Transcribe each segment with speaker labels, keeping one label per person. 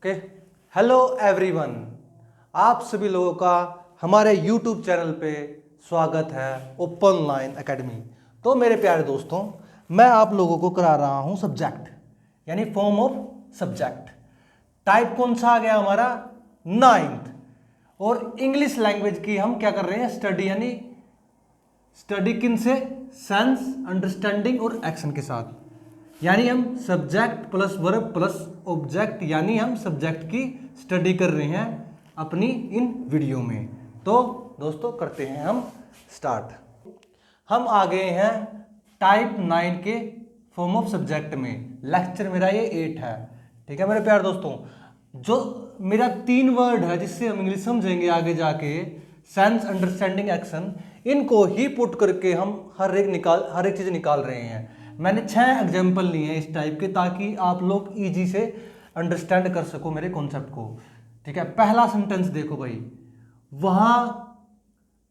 Speaker 1: Okay, hello everyone, आप सभी लोगों का हमारे यूट्यूब चैनल पे स्वागत है ओपन लाइन एकेडमी। तो मेरे प्यारे दोस्तों, मैं आप लोगों को करा रहा हूँ सब्जेक्ट, यानी फॉर्म ऑफ सब्जेक्ट। टाइप कौन सा आ गया हमारा? 9th। और इंग्लिश लैंग्वेज की हम क्या कर रहे हैं? स्टडी, यानी स्टडी किन से? सेंस, अंडरस्टैंडिंग और एक्शन के साथ। यानी हम subject plus verb plus object, यानी हम सब्जेक्ट की स्टडी कर रहे हैं अपनी इन वीडियो में। तो दोस्तों करते हैं हम स्टार्ट। हम आ गए हैं टाइप 9 के फॉर्म ऑफ सब्जेक्ट में। लेक्चर मेरा ये 8 है। ठीक है मेरे प्यारे दोस्तों, जो मेरा 3 वर्ड है जिससे हम इंग्लिश समझेंगे आगे जाके, सेंस, अंडरस्टैंडिंग, एक्शन, इनको ही पुट करके हम हर एक चीज निकाल रहे हैं। मैंने 6 एग्जाम्पल लिए हैं इस टाइप के, ताकि आप लोग इजी से अंडरस्टैंड कर सको मेरे कॉन्सेप्ट को। ठीक है, पहला सेंटेंस देखो भाई,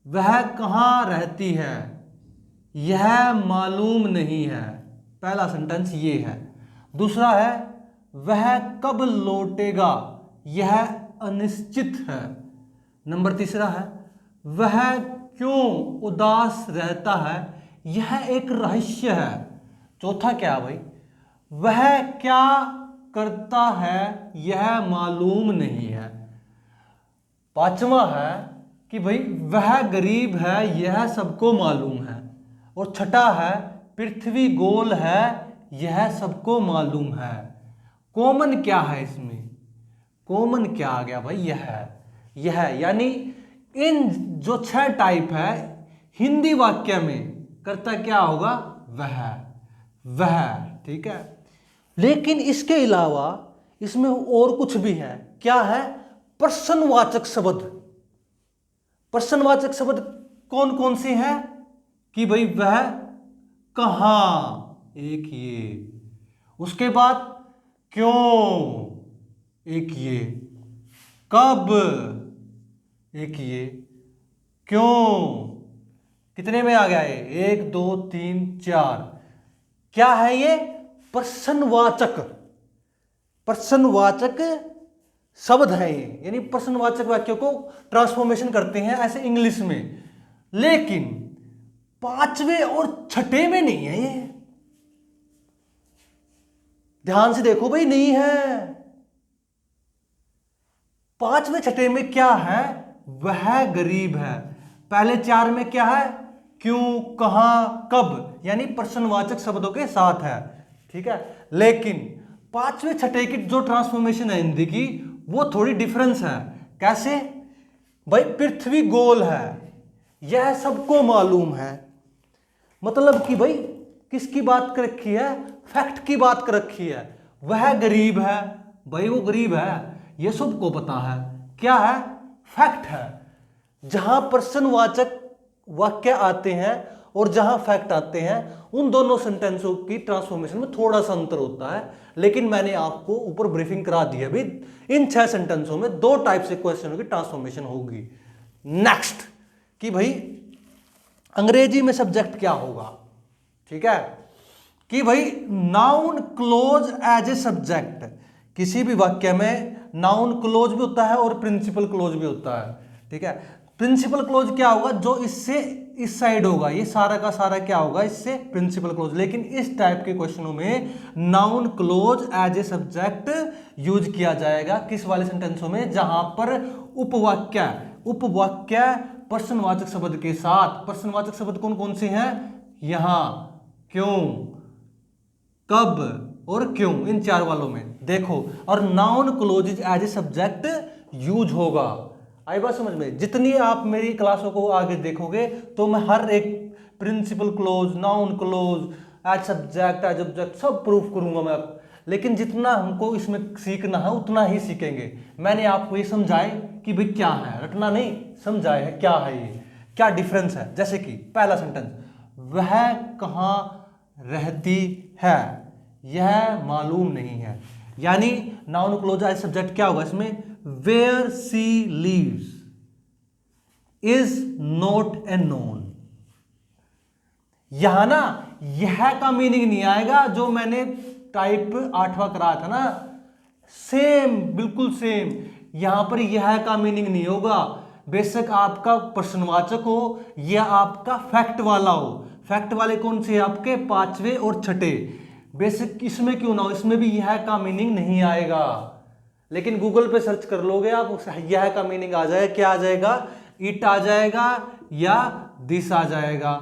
Speaker 1: वह कहाँ रहती है यह मालूम नहीं है। पहला सेंटेंस ये है। दूसरा है, वह कब लौटेगा यह अनिश्चित है। नंबर तीसरा है, वह क्यों उदास रहता है यह एक रहस्य है। चौथा क्या भाई? वह क्या करता है यह मालूम नहीं है। पांचवा है कि भाई वह गरीब है यह सबको मालूम है। और छठा है, पृथ्वी गोल है यह सबको मालूम है। कॉमन क्या है इसमें? कॉमन क्या आ गया भाई? यह यानी इन जो 6 टाइप है हिंदी वाक्य में करता क्या होगा? वह। ठीक है, लेकिन इसके अलावा इसमें और कुछ भी है। क्या है? प्रश्नवाचक शब्द। प्रश्नवाचक शब्द कौन कौन से हैं? कि भाई वह कहां, एक ये। उसके बाद क्यों, एक ये। कब, एक ये। क्यों कितने में आ गया ये? 1 2 3 4। क्या है ये? प्रश्नवाचक। प्रश्नवाचक शब्द है ये, यानी प्रश्नवाचक वाक्यों को ट्रांसफॉर्मेशन करते हैं ऐसे इंग्लिश में। लेकिन 5वें और 6ठे में नहीं है ये। ध्यान से देखो भाई, नहीं है। 5वें 6ठे में क्या है? वह गरीब है। पहले 4 में क्या है? क्यों, कहां, कब, यानी प्रश्नवाचक शब्दों के साथ है। ठीक है, लेकिन 5वें 6ठे की जो ट्रांसफॉर्मेशन है हिंदी की, वो थोड़ी डिफरेंस है। कैसे भाई? पृथ्वी गोल है यह सबको मालूम है। मतलब कि भाई किसकी बात कर रखी है? फैक्ट की बात कर रखी है। वह गरीब है, भाई वो गरीब है यह सबको पता है। क्या है? फैक्ट है। जहां प्रश्नवाचक वाक्य आते हैं और जहां फैक्ट आते हैं, उन दोनों सेंटेंसों की ट्रांसफॉर्मेशन में थोड़ा सा अंतर होता है। लेकिन मैंने आपको ऊपर ब्रीफिंग करा दी है भी, इन 6 सेंटेंसों में 2 टाइप से क्वेश्चनों की ट्रांसफॉर्मेशन होगी। नेक्स्ट कि भाई अंग्रेजी में सब्जेक्ट क्या होगा? ठीक है, कि भाई noun clause as a subject. किसी भी वाक्य में नाउन क्लोज भी होता है और प्रिंसिपल क्लोज भी होता है। ठीक है, प्रिंसिपल क्लोज क्या होगा? जो इससे इस साइड होगा, ये सारा का सारा क्या होगा? इससे प्रिंसिपल क्लोज। लेकिन इस टाइप के क्वेश्चनों में noun clause as a subject use किया जाएगा। किस वाले सेंटेंसों में? जहां पर उपवाक्य प्रश्नवाचक शब्द के साथ। प्रश्नवाचक शब्द कौन कौन से हैं? यहां क्यों, कब और क्यों, इन 4 वालों में देखो। और noun clause as a subject use होगा। आई बात समझ में? जितनी आप मेरी क्लासों को आगे देखोगे तो मैं हर एक principal clause, noun clause, as subject, as object सब प्रूफ करूंगा मैं। लेकिन जितना हमको इसमें सीखना है उतना ही सीखेंगे। मैंने आपको ये समझाए कि भाई क्या है, रटना नहीं, समझाए है क्या है ये, क्या डिफरेंस है। जैसे कि पहला सेंटेंस, वह कहां रहती है यह मालूम नहीं है। यानी नाउन क्लोज एज सब्जेक्ट क्या होगा इसमें? Where she lives is not a known. यहां ना यह का मीनिंग नहीं आएगा, जो मैंने टाइप 8वां कराया था ना, सेम, बिल्कुल सेम। यहां पर यह का मीनिंग नहीं होगा, बेशक आपका प्रश्नवाचक हो या आपका फैक्ट वाला हो। फैक्ट वाले कौन से आपके पांचवे और छठे, बेशक इसमें क्यों ना हो, इसमें भी यह का मीनिंग नहीं आएगा। लेकिन गूगल पे सर्च कर लोगे आप, यह का मीनिंग आ जाएगा, क्या आ जाएगा, इट आ जाएगा या दिस आ जाएगा,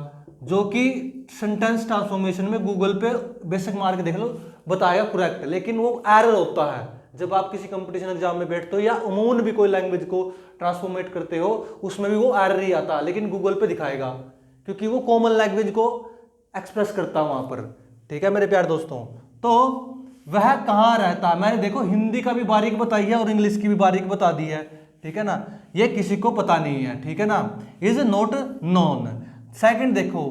Speaker 1: जो कि सेंटेंस ट्रांसफॉर्मेशन में गूगल पे बेशक मार के देख लो बताएगा करेक्ट, लेकिन वो एरर होता है जब आप किसी कंपटीशन एग्जाम में बैठते हो या अमून भी कोई लैंग्वेज को ट्रांसफॉर्मेट करते हो, उसमें भी वो एरर ही आता है, लेकिन गूगल पे दिखाएगा क्योंकि वो कॉमन लैंग्वेज को एक्सप्रेस करता है वहां पर। ठीक है मेरे प्यारे दोस्तों, तो वह कहाँ रहता है, मैंने देखो हिंदी का भी बारीक बताई है और इंग्लिश की भी बारीक बता दी है। ठीक है ना, ये किसी को पता नहीं है। ठीक है ना, इज नॉट नोन। सेकंड देखो,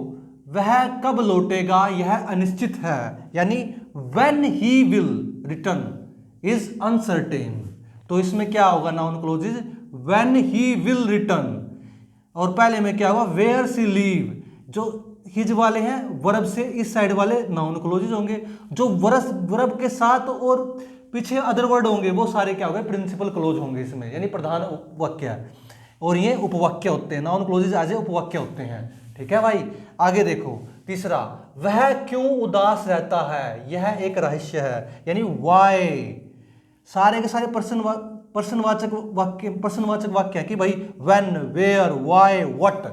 Speaker 1: वह कब लौटेगा, यह अनिश्चित है, यानी when he will return is uncertain. तो इसमें क्या होगा, noun clauses when he will return, और पहले में क्या होगा, वेयर सी लीव। जो हिज वाले हैं वर्ब से इस साइड वाले नाउन क्लोजेज होंगे, जो वर्ब के साथ और पीछे अदर वर्ड होंगे वो सारे क्या होंगे, प्रिंसिपल क्लोज होंगे इसमें, यानी प्रधान वाक्य है, और ये उपवाक्य होते हैं, नाउन क्लोजेज आज उपवाक्य होते हैं। ठीक है भाई, आगे देखो तीसरा, वह क्यों उदास रहता है, यह एक रहस्य है, यानी वाई। सारे के सारे प्रश्नवाचक वाक्य है कि भाई व्हेन, वेयर, व्हाई, व्हाट,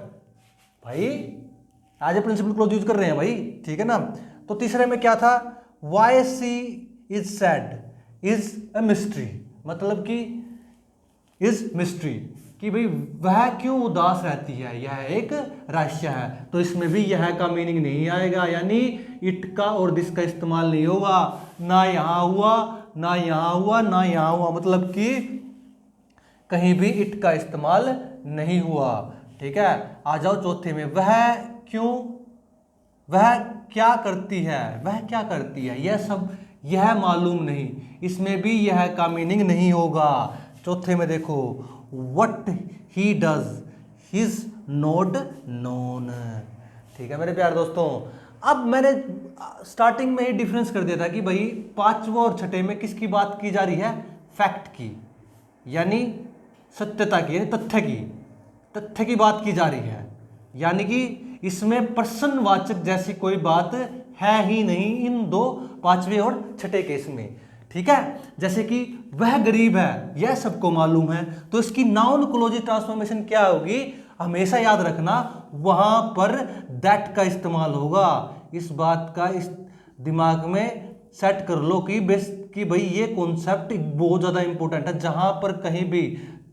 Speaker 1: भाई as a principal clause use कर रहे हैं भाई। ठीक है ना, तो तीसरे में क्या था, why she is sad is a mystery, मतलब कि इज मिस्ट्री, कि भाई वह क्यों उदास रहती है, यह एक रहस्य है। तो इसमें भी यह का मीनिंग नहीं आएगा, यानी इट का और दिस का इस्तेमाल नहीं होगा, ना यहां हुआ ना यहां हुआ ना यहां हुआ, मतलब कि कहीं भी इट का इस्तेमाल नहीं हुआ। ठीक है, आ जाओ चौथे में, वह क्यों, वह क्या करती है, वह क्या करती है, यह सब यह मालूम नहीं, इसमें भी यह का मीनिंग नहीं होगा। चौथे में देखो, what he does is not known. ठीक है मेरे प्यारे दोस्तों, अब मैंने स्टार्टिंग में ही डिफरेंस कर दिया था कि भाई पांचवा और छठे में किसकी बात की जा रही है, फैक्ट की, यानी सत्यता की, यानी तथ्य की बात की जा रही है, यानी कि इसमें प्रश्नवाचक जैसी कोई बात है ही नहीं इन दो, पांचवे और छठे केस में। ठीक है, जैसे कि वह गरीब है, यह सबको मालूम है, तो इसकी नाउन क्लोज ट्रांसफॉर्मेशन क्या होगी, हमेशा याद रखना, वहां पर दैट का इस्तेमाल होगा। इस बात का इस दिमाग में सेट कर लो कि भाई ये कॉन्सेप्ट बहुत ज्यादा इंपॉर्टेंट है, जहां पर कहीं भी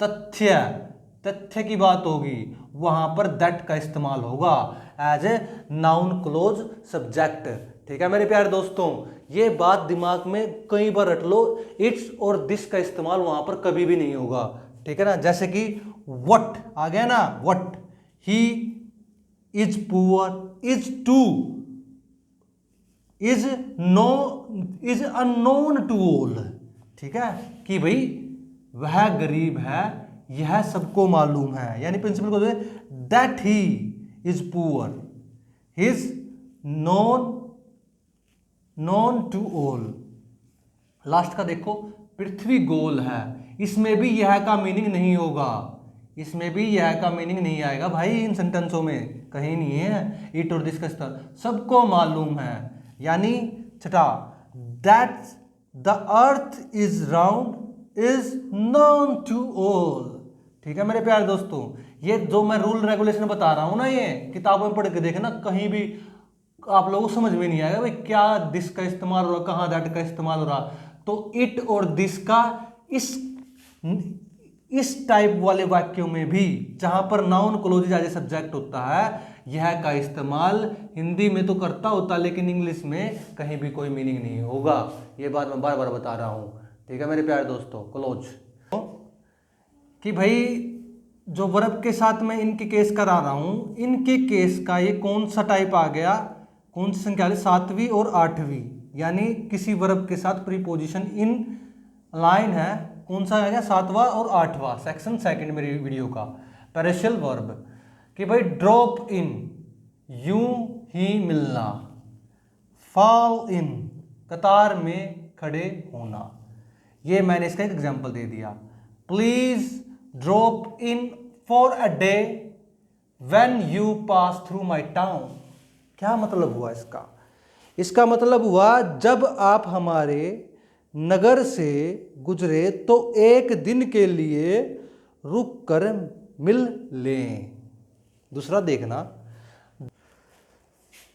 Speaker 1: तथ्य की बात होगी वहां पर दैट का इस्तेमाल होगा as a noun clause subject. ठीक है मेरे प्यारे दोस्तों, ये बात दिमाग में कई बार रट लो, इट्स और दिस का इस्तेमाल वहां पर कभी भी नहीं होगा। ठीक है ना, जैसे कि व्हाट आ गया ना, what he is poor, is to, is unknown to all. ठीक है, कि भाई वह गरीब है, यह सबको मालूम है, यानी प्रिंसिपल को that he is poor, is known to all. Last का देखो, पृथ्वी गोल है, इसमें भी यह का मीनिंग नहीं होगा, इसमें भी यह का मीनिंग नहीं आएगा भाई, इन सेंटेंसों में कहीं नहीं है इट और दिस का इस्तेमाल, सबको मालूम है, यानी छठा, that the earth is round is known to all. ठीक है मेरे प्यारे दोस्तों, ये जो मैं रूल रेगुलेशन बता रहा हूं ना, ये किताबों में पढ़ के देखना, कहीं भी आप लोगों को समझ में नहीं आएगा भाई क्या दिस का इस्तेमाल हो रहा, कहाँ दैट का इस्तेमाल हो रहा। तो इट और दिस का इस टाइप वाले वाक्यों में भी, जहां पर noun clause as a subject होता है, यह का इस्तेमाल हिंदी में तो करता होता, लेकिन इंग्लिश में कहीं भी कोई मीनिंग नहीं होगा। ये बात मैं बार बार बता रहा हूं। ठीक है मेरे प्यारे दोस्तों, क्लोज कि भाई जो वर्ब के साथ मैं इनके केस करा रहा हूं, इनके केस का ये कौन सा टाइप आ गया, कौन सी संख्या, सातवीं और आठवीं, यानी किसी वर्ब के साथ प्रीपोजिशन इन लाइन है, कौन सा आ गया, सातवां और आठवां, सेक्शन सेकंड मेरी वीडियो का, पैरेशियल वर्ब, कि भाई ड्रॉप इन, यूं ही मिलना, फॉल इन, कतार में खड़े होना, ये मैंने इसका एक एग्जाम्पल दे दिया। Please drop in for a day when you pass through my town. क्या मतलब हुआ इसका? इसका मतलब हुआ जब आप हमारे नगर से गुजरे तो एक दिन के लिए रुक कर मिल लें। दूसरा देखना,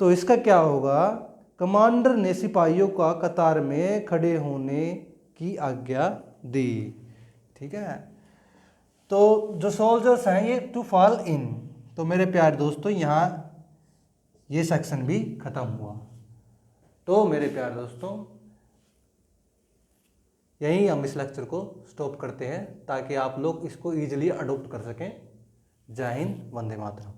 Speaker 1: तो इसका क्या होगा? कमांडर ने सिपाहियों का कतार में खड़े होने की आज्ञा दी। ठीक है, तो जो सोल्जर्स हैं ये टू फॉल इन। तो मेरे प्यारे दोस्तों यहाँ ये सेक्शन भी खत्म हुआ। तो मेरे प्यारे दोस्तों यहीं हम इस लेक्चर को स्टॉप करते हैं ताकि आप लोग इसको ईजिली अडोप्ट कर सकें। जय हिंद, वंदे मातरम।